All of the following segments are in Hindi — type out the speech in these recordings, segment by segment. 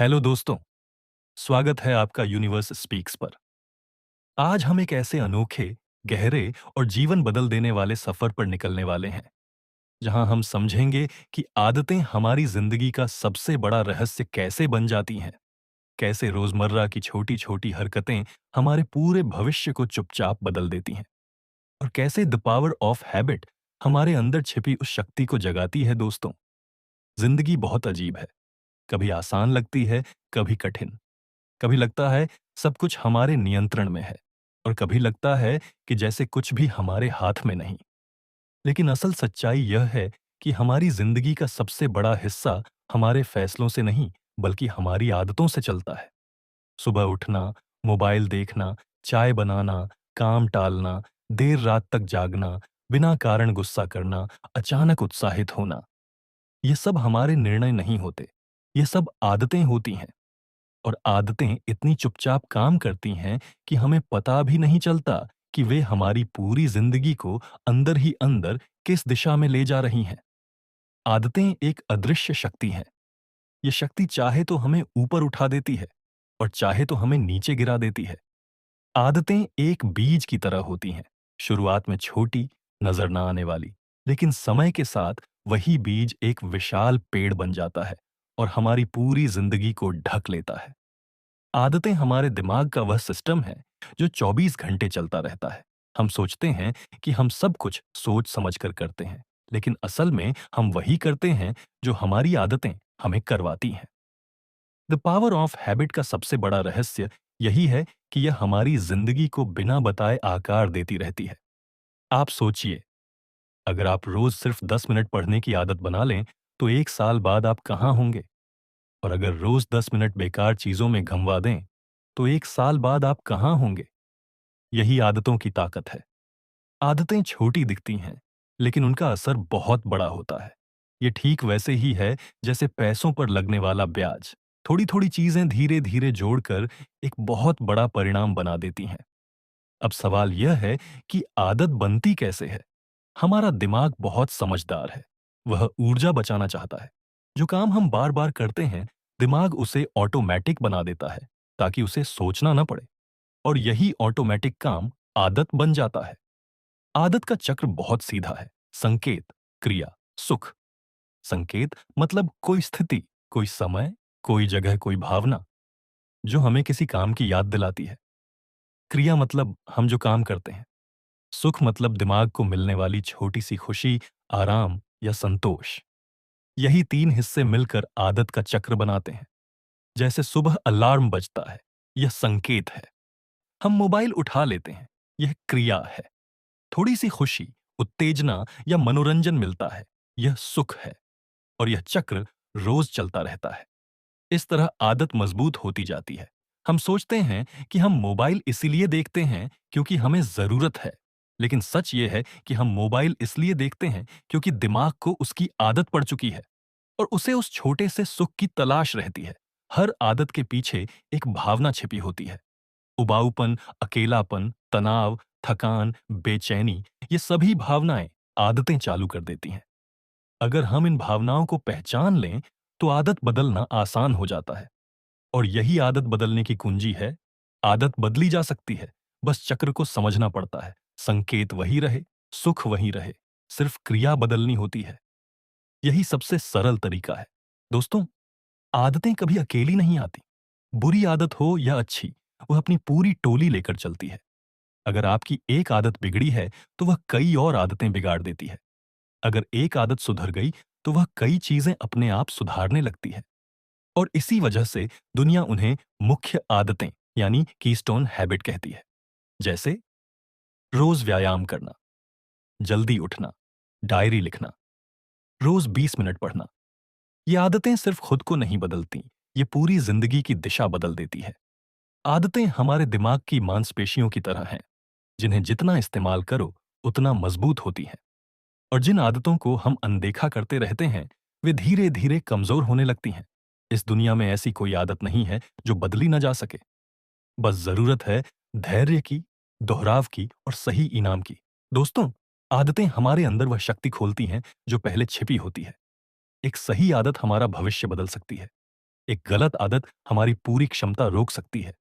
हेलो दोस्तों, स्वागत है आपका यूनिवर्स स्पीक्स पर। आज हम एक ऐसे अनोखे, गहरे और जीवन बदल देने वाले सफर पर निकलने वाले हैं, जहां हम समझेंगे कि आदतें हमारी जिंदगी का सबसे बड़ा रहस्य कैसे बन जाती हैं, कैसे रोजमर्रा की छोटी-छोटी हरकतें हमारे पूरे भविष्य को चुपचाप बदल देती हैं और कैसे द पावर ऑफ हैबिट हमारे अंदर छिपी उस शक्ति को जगाती है दोस्तों। जिंदगी बहुत अजीब है, कभी आसान लगती है, कभी कठिन। कभी लगता है सब कुछ हमारे नियंत्रण में है और कभी लगता है कि जैसे कुछ भी हमारे हाथ में नहीं। लेकिन असल सच्चाई यह है कि हमारी जिंदगी का सबसे बड़ा हिस्सा हमारे फैसलों से नहीं, बल्कि हमारी आदतों से चलता है। सुबह उठना, मोबाइल देखना, चाय बनाना, काम टालना, देर रात तक जागना, बिना कारण गुस्सा करना, अचानक उत्साहित होना, ये सब हमारे निर्णय नहीं होते। ये सब आदतें होती हैं। और आदतें इतनी चुपचाप काम करती हैं कि हमें पता भी नहीं चलता कि वे हमारी पूरी जिंदगी को अंदर ही अंदर किस दिशा में ले जा रही हैं। आदतें एक अदृश्य शक्ति हैं। ये शक्ति चाहे तो हमें ऊपर उठा देती है और चाहे तो हमें नीचे गिरा देती है। आदतें एक बीज की तरह होती हैं, शुरुआत में छोटी, नजर ना आने वाली, लेकिन समय के साथ वही बीज एक विशाल पेड़ बन जाता है और हमारी पूरी जिंदगी को ढक लेता है। आदतें हमारे दिमाग का वह सिस्टम है जो 24 घंटे चलता रहता है। हम सोचते हैं कि हम सब कुछ सोच समझ कर करते हैं, लेकिन असल में हम वही करते हैं जो हमारी आदतें हमें करवाती हैं। द पावर ऑफ हैबिट का सबसे बड़ा रहस्य यही है कि यह हमारी जिंदगी को बिना बताए आकार देती रहती है। आप सोचिए, अगर आप रोज सिर्फ 10 मिनट पढ़ने की आदत बना लें, तो 1 साल बाद आप कहाँ होंगे? और अगर रोज 10 मिनट बेकार चीजों में घमवा दें, तो 1 साल बाद आप कहाँ होंगे? यही आदतों की ताकत है। आदतें छोटी दिखती हैं, लेकिन उनका असर बहुत बड़ा होता है। ये ठीक वैसे ही है जैसे पैसों पर लगने वाला ब्याज। थोड़ी-थोड़ी चीजें धीरे-धीरे जोड़कर एक बहुत बड़ा परिणाम बना देती हैं। अब सवाल यह है कि आदत बनती कैसे है? हमारा दिमाग बहुत समझदार है। वह ऊर्जा बचाना चाहता है। जो काम हम बार-बार करते हैं, दिमाग उसे ऑटोमैटिक बना देता है, ताकि उसे सोचना न पड़े। और यही ऑटोमैटिक काम आदत बन जाता है। आदत का चक्र बहुत सीधा है। संकेत, क्रिया, सुख। संकेत मतलब कोई स्थिति, कोई समय, कोई जगह, कोई भावना जो हमें किसी काम की याद दिलाती है। क्रिया मतलब हम जो काम करते हैं। सुख मतलब दिमाग को मिलने वाली छोटी सी खुशी, आराम या संतोष। यही तीन हिस्से मिलकर आदत का चक्र बनाते हैं। जैसे सुबह अलार्म बजता है, यह संकेत है। हम मोबाइल उठा लेते हैं, यह क्रिया है। थोड़ी सी खुशी, उत्तेजना या मनोरंजन मिलता है, यह सुख है। और यह चक्र रोज चलता रहता है। इस तरह आदत मजबूत होती जाती है। हम सोचते हैं कि हम मोबाइल इसीलिए देखते हैं क्योंकि हमें जरूरत है, लेकिन सच यह है कि हम मोबाइल इसलिए देखते हैं क्योंकि दिमाग को उसकी आदत पड़ चुकी है और उसे उस छोटे से सुख की तलाश रहती है। हर आदत के पीछे एक भावना छिपी होती है। उबाऊपन, अकेलापन, तनाव, थकान, बेचैनी, ये सभी भावनाएं आदतें चालू कर देती हैं। अगर हम इन भावनाओं को पहचान लें, तो आदत बदलना आसान हो जाता है। और यही आदत बदलने की कुंजी है। आदत बदली जा सकती है, बस चक्र को समझना पड़ता है। संकेत वही रहे, सुख वही रहे, सिर्फ क्रिया बदलनी होती है। यही सबसे सरल तरीका है। दोस्तों, आदतें कभी अकेली नहीं आती। बुरी आदत हो या अच्छी, वह अपनी पूरी टोली लेकर चलती है। अगर आपकी एक आदत बिगड़ी है, तो वह कई और आदतें बिगाड़ देती है। अगर एक आदत सुधर गई, तो वह कई चीजें अपने आप सुधारने लगती है। और इसी वजह से दुनिया उन्हें मुख्य आदतें यानी कीस्टोन हैबिट कहती है। जैसे रोज व्यायाम करना, जल्दी उठना, डायरी लिखना, रोज 20 मिनट पढ़ना। ये आदतें सिर्फ खुद को नहीं बदलती, ये पूरी जिंदगी की दिशा बदल देती है। आदतें हमारे दिमाग की मांसपेशियों की तरह हैं, जिन्हें जितना इस्तेमाल करो, उतना मजबूत होती हैं। और जिन आदतों को हम अनदेखा करते रहते हैं, वे धीरे धीरे कमजोर होने लगती हैं। इस दुनिया में ऐसी कोई आदत नहीं है जो बदली न जा सके। बस जरूरत है धैर्य की, दोहराव की और सही इनाम की। दोस्तों, आदतें हमारे अंदर वह शक्ति खोलती हैं जो पहले छिपी होती है। एक सही आदत हमारा भविष्य बदल सकती है। एक गलत आदत हमारी पूरी क्षमता रोक सकती है,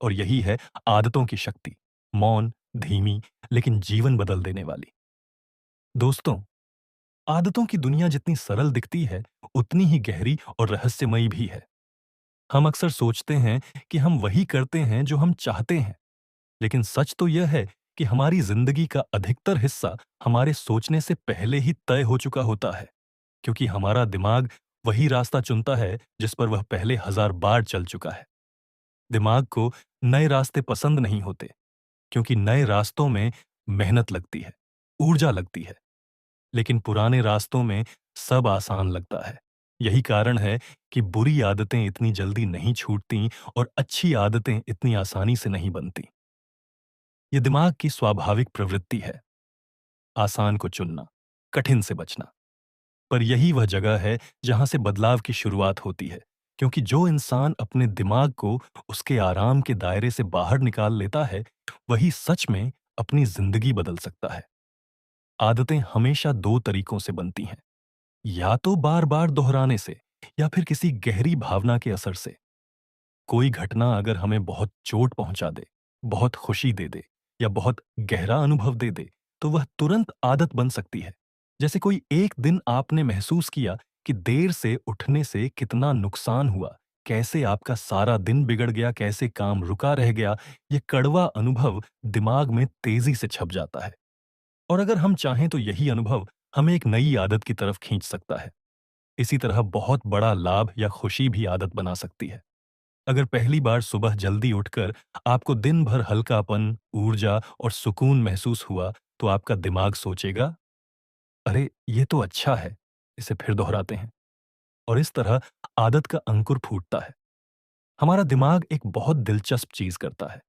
और यही है आदतों की शक्ति, मौन, धीमी, लेकिन जीवन बदल देने वाली। दोस्तों, आदतों की दुनिया जितनी सरल दिखती है, उतनी ही गहरी और रहस्यमयी भी है। हम अक्सर सोचते हैं कि हम वही करते हैं जो हम चाहते हैं, लेकिन सच तो यह है कि हमारी जिंदगी का अधिकतर हिस्सा हमारे सोचने से पहले ही तय हो चुका होता है, क्योंकि हमारा दिमाग वही रास्ता चुनता है जिस पर वह पहले 1000 बार चल चुका है। दिमाग को नए रास्ते पसंद नहीं होते, क्योंकि नए रास्तों में मेहनत लगती है, ऊर्जा लगती है, लेकिन पुराने रास्तों में सब आसान लगता है। यही कारण है कि बुरी आदतें इतनी जल्दी नहीं छूटती और अच्छी आदतें इतनी आसानी से नहीं बनती। ये दिमाग की स्वाभाविक प्रवृत्ति है, आसान को चुनना, कठिन से बचना। पर यही वह जगह है जहां से बदलाव की शुरुआत होती है, क्योंकि जो इंसान अपने दिमाग को उसके आराम के दायरे से बाहर निकाल लेता है, वही सच में अपनी जिंदगी बदल सकता है। आदतें हमेशा दो तरीकों से बनती हैं, या तो बार बार दोहराने से, या फिर किसी गहरी भावना के असर से। कोई घटना अगर हमें बहुत चोट पहुंचा दे, बहुत खुशी दे दे, या बहुत गहरा अनुभव दे दे, तो वह तुरंत आदत बन सकती है। जैसे कोई एक दिन आपने महसूस किया कि देर से उठने से कितना नुकसान हुआ, कैसे आपका सारा दिन बिगड़ गया, कैसे काम रुका रह गया। ये कड़वा अनुभव दिमाग में तेजी से छप जाता है, और अगर हम चाहें तो यही अनुभव हमें एक नई आदत की तरफ खींच सकता है। इसी तरह बहुत बड़ा लाभ या खुशी भी आदत बना सकती है। अगर पहली बार सुबह जल्दी उठकर आपको दिन भर हल्कापन, ऊर्जा और सुकून महसूस हुआ, तो आपका दिमाग सोचेगा, अरे ये तो अच्छा है, इसे फिर दोहराते हैं। और इस तरह आदत का अंकुर फूटता है। हमारा दिमाग एक बहुत दिलचस्प चीज करता है,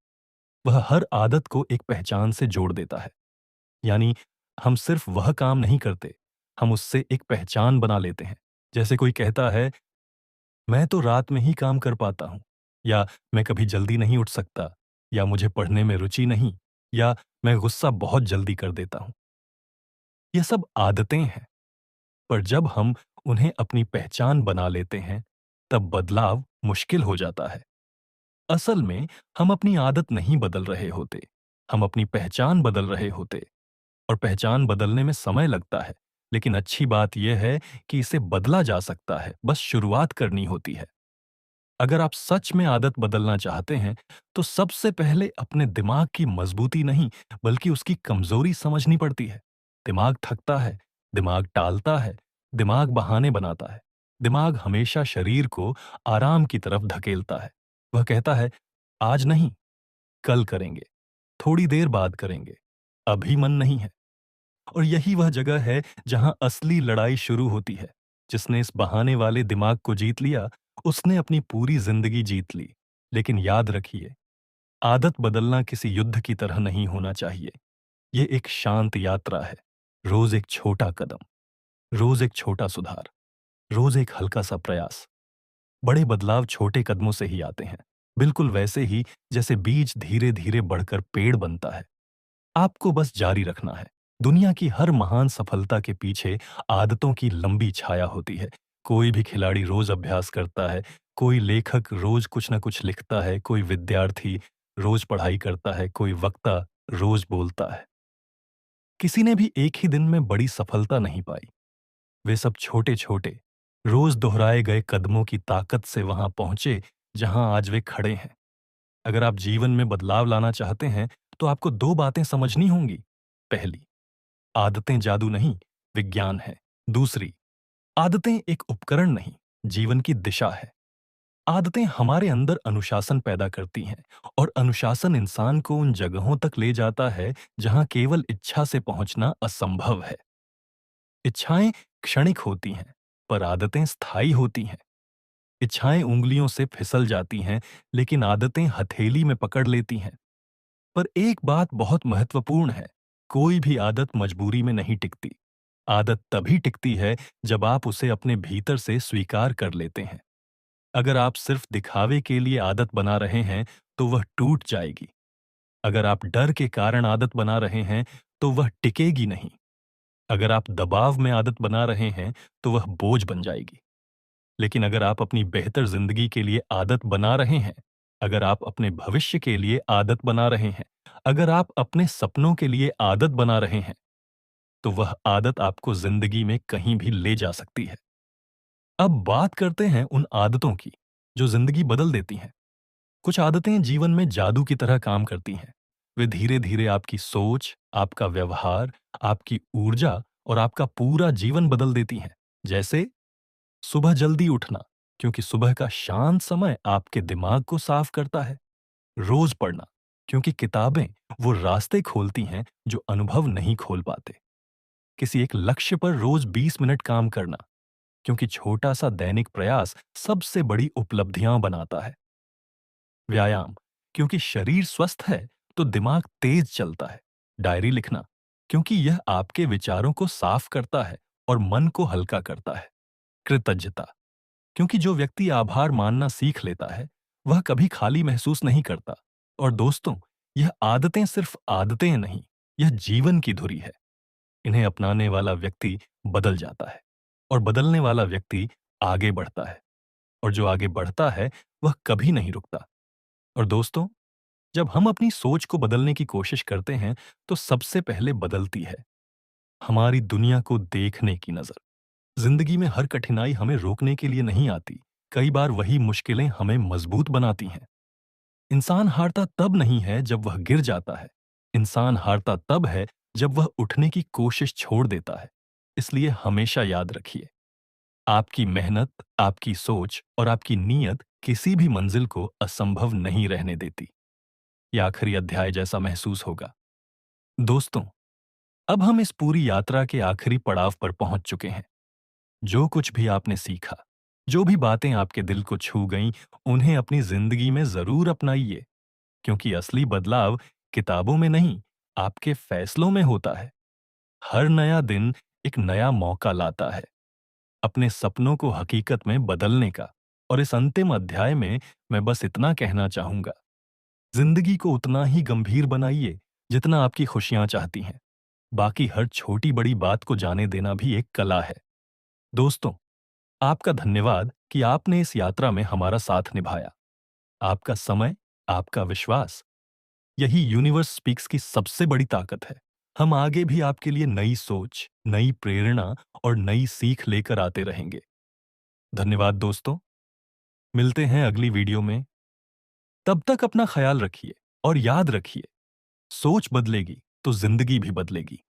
वह हर आदत को एक पहचान से जोड़ देता है। यानी हम सिर्फ वह काम नहीं करते, हम उससे एक पहचान बना लेते हैं। जैसे कोई कहता है, मैं तो रात में ही काम कर पाता हूँ, या मैं कभी जल्दी नहीं उठ सकता, या मुझे पढ़ने में रुचि नहीं, या मैं गुस्सा बहुत जल्दी कर देता हूँ। ये सब आदतें हैं, पर जब हम उन्हें अपनी पहचान बना लेते हैं, तब बदलाव मुश्किल हो जाता है। असल में हम अपनी आदत नहीं बदल रहे होते, हम अपनी पहचान बदल रहे होते। और पहचान बदलने में समय लगता है, लेकिन अच्छी बात यह है कि इसे बदला जा सकता है, बस शुरुआत करनी होती है। अगर आप सच में आदत बदलना चाहते हैं, तो सबसे पहले अपने दिमाग की मजबूती नहीं, बल्कि उसकी कमजोरी समझनी पड़ती है। दिमाग थकता है, दिमाग टालता है, दिमाग बहाने बनाता है। दिमाग हमेशा शरीर को आराम की तरफ धकेलता है। वह कहता है, आज नहीं, कल करेंगे, थोड़ी देर बाद करेंगे, अभी मन नहीं है। और यही वह जगह है जहां असली लड़ाई शुरू होती है। जिसने इस बहाने वाले दिमाग को जीत लिया, उसने अपनी पूरी जिंदगी जीत ली। लेकिन याद रखिए, आदत बदलना किसी युद्ध की तरह नहीं होना चाहिए। ये एक शांत यात्रा है। रोज एक छोटा कदम, रोज एक छोटा सुधार, रोज एक हल्का सा प्रयास। बड़े बदलाव छोटे कदमों से ही आते हैं, बिल्कुल वैसे ही जैसे बीज धीरे धीरे बढ़कर पेड़ बनता है। आपको बस जारी रखना है। दुनिया की हर महान सफलता के पीछे आदतों की लंबी छाया होती है। कोई भी खिलाड़ी रोज अभ्यास करता है, कोई लेखक रोज कुछ न कुछ लिखता है, कोई विद्यार्थी रोज पढ़ाई करता है, कोई वक्ता रोज बोलता है। किसी ने भी एक ही दिन में बड़ी सफलता नहीं पाई। वे सब छोटे-छोटे, रोज दोहराए गए कदमों की ताकत से वहां पहुंचे जहां आज वे खड़े हैं। अगर आप जीवन में बदलाव लाना चाहते हैं, तो आपको दो बातें समझनी होंगी। पहली, आदतें जादू नहीं, विज्ञान है। दूसरी, आदतें एक उपकरण नहीं, जीवन की दिशा है। आदतें हमारे अंदर अनुशासन पैदा करती हैं, और अनुशासन इंसान को उन जगहों तक ले जाता है जहां केवल इच्छा से पहुंचना असंभव है। इच्छाएं क्षणिक होती हैं, पर आदतें स्थायी होती हैं। इच्छाएं उंगलियों से फिसल जाती हैं, लेकिन आदतें हथेली में पकड़ लेती हैं। पर एक बात बहुत महत्वपूर्ण है, कोई भी आदत मजबूरी में नहीं टिकती। आदत तभी टिकती है जब आप उसे अपने भीतर से स्वीकार कर लेते हैं। अगर आप सिर्फ दिखावे के लिए आदत बना रहे हैं, तो वह टूट जाएगी। अगर आप डर के कारण आदत बना रहे हैं, तो वह टिकेगी नहीं। अगर आप दबाव में आदत बना रहे हैं, तो वह बोझ बन जाएगी। लेकिन अगर आप अपनी बेहतर जिंदगी के लिए आदत बना रहे हैं, अगर आप अपने भविष्य के लिए आदत बना रहे हैं, अगर आप अपने सपनों के लिए आदत बना रहे हैं, तो वह आदत आपको जिंदगी में कहीं भी ले जा सकती है। अब बात करते हैं उन आदतों की जो जिंदगी बदल देती हैं। कुछ आदतें जीवन में जादू की तरह काम करती हैं। वे धीरे-धीरे आपकी सोच, आपका व्यवहार, आपकी ऊर्जा और आपका पूरा जीवन बदल देती हैं। जैसे सुबह जल्दी उठना, क्योंकि सुबह का शांत समय आपके दिमाग को साफ करता है। रोज पढ़ना, क्योंकि किताबें वो रास्ते खोलती हैं जो अनुभव नहीं खोल पाते। किसी एक लक्ष्य पर रोज 20 मिनट काम करना, क्योंकि छोटा सा दैनिक प्रयास सबसे बड़ी उपलब्धियां बनाता है। व्यायाम, क्योंकि शरीर स्वस्थ है तो दिमाग तेज चलता है। डायरी लिखना, क्योंकि यह आपके विचारों को साफ करता है और मन को हल्का करता है। कृतज्ञता, क्योंकि जो व्यक्ति आभार मानना सीख लेता है वह कभी खाली महसूस नहीं करता। और दोस्तों, यह आदतें सिर्फ आदतें नहीं, यह जीवन की धुरी है। इन्हें अपनाने वाला व्यक्ति बदल जाता है और बदलने वाला व्यक्ति आगे बढ़ता है, और जो आगे बढ़ता है वह कभी नहीं रुकता। और दोस्तों, जब हम अपनी सोच को बदलने की कोशिश करते हैं तो सबसे पहले बदलती है हमारी दुनिया को देखने की नजर। जिंदगी में हर कठिनाई हमें रोकने के लिए नहीं आती। कई बार वही मुश्किलें हमें मजबूत बनाती हैं। इंसान हारता तब नहीं है जब वह गिर जाता है। इंसान हारता तब है जब वह उठने की कोशिश छोड़ देता है। इसलिए हमेशा याद रखिए, आपकी मेहनत, आपकी सोच और आपकी नीयत किसी भी मंजिल को असंभव नहीं रहने देती। यह आखिरी अध्याय जैसा महसूस होगा। दोस्तों, अब हम इस पूरी यात्रा के आखिरी पड़ाव पर पहुंच चुके हैं। जो कुछ भी आपने सीखा, जो भी बातें आपके दिल को छू गईं, उन्हें अपनी जिंदगी में जरूर अपनाइए, क्योंकि असली बदलाव किताबों में नहीं, आपके फैसलों में होता है। हर नया दिन एक नया मौका लाता है अपने सपनों को हकीकत में बदलने का। और इस अंतिम अध्याय में मैं बस इतना कहना चाहूंगा, जिंदगी को उतना ही गंभीर बनाइए जितना आपकी खुशियां चाहती हैं। बाकी हर छोटी बड़ी बात को जाने देना भी एक कला है। दोस्तों, आपका धन्यवाद कि आपने इस यात्रा में हमारा साथ निभाया। आपका समय, आपका विश्वास, यही यूनिवर्स स्पीक्स की सबसे बड़ी ताकत है। हम आगे भी आपके लिए नई सोच, नई प्रेरणा और नई सीख लेकर आते रहेंगे। धन्यवाद दोस्तों, मिलते हैं अगली वीडियो में। तब तक अपना ख्याल रखिए और याद रखिए, सोच बदलेगी तो जिंदगी भी बदलेगी।